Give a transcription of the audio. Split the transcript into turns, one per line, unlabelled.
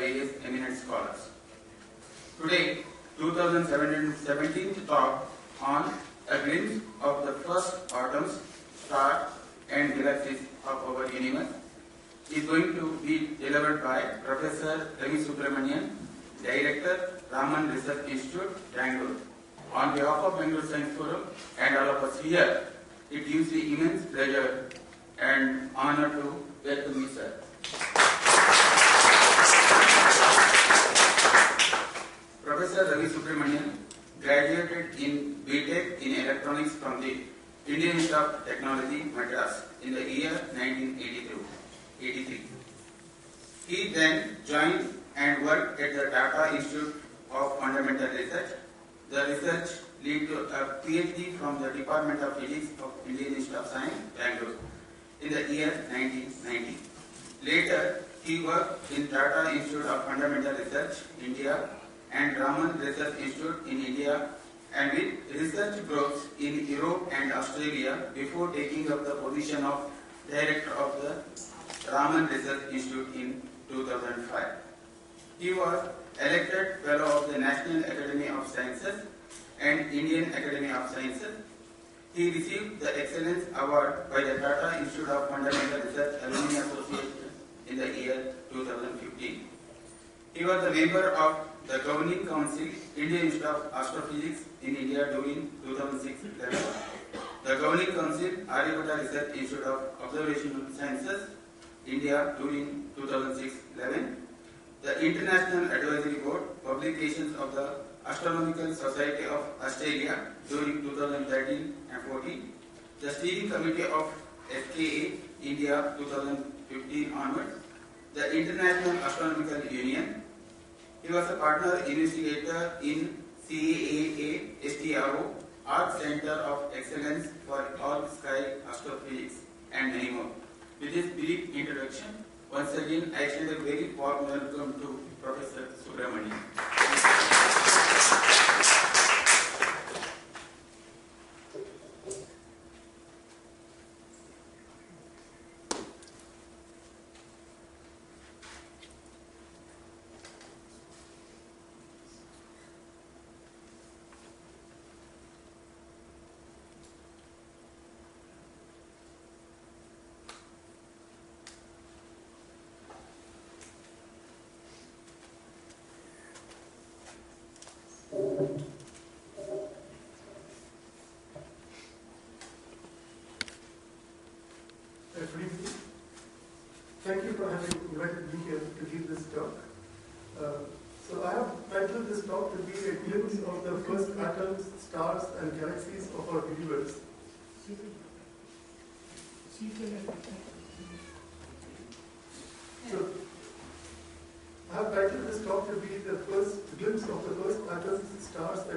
various eminent scholars. Today, 2017 talk on a glimpse of the first atoms, stars and galaxies of our universe is going to be delivered by Professor Ravi Subramanian, Director, Raman Research Institute, Bangalore. On behalf of Bangalore Science Forum and all of us here, it gives me immense pleasure and honor to welcome you, sir. Professor Ravi Subramanian graduated in BTech in Electronics from the Indian Institute of Technology, Madras in the year 1983. He then joined and worked at the Tata Institute of Fundamental Research. The research led to a PhD from the Department of Physics of Indian Institute of Science, Bangalore in the year 1990. Later, he worked in Tata Institute of Fundamental Research, India, and Raman Research Institute in India, and with research groups in Europe and Australia before taking up the position of Director of the Raman Research Institute in 2005. He was elected Fellow of the National Academy of Sciences and Indian Academy of Sciences. He received the Excellence Award by the Tata Institute of Fundamental Research Alumni Association in the year 2015. He was a member of the Governing Council, Indian Institute of Astrophysics in India during 2006-11. The Governing Council, Aryabhatta Research Institute of Observational Sciences, India during 2006-11. The International Advisory Board, Publications of the Astronomical Society of Australia during 2013 and 14. The Steering Committee of FKA, India 2015 onward. The International Astronomical Union. He was a partner investigator in CAA STRO, Arc Center of Excellence for All Sky Astrophysics, and many more. With this brief introduction, once again I extend a very warm welcome to Professor Subramanian.
Thank you for having invited me here to give this talk. So I have titled this talk to be a glimpse of the first atoms, stars and galaxies of our universe. So I have titled this talk to be the first glimpse of the first atoms, stars and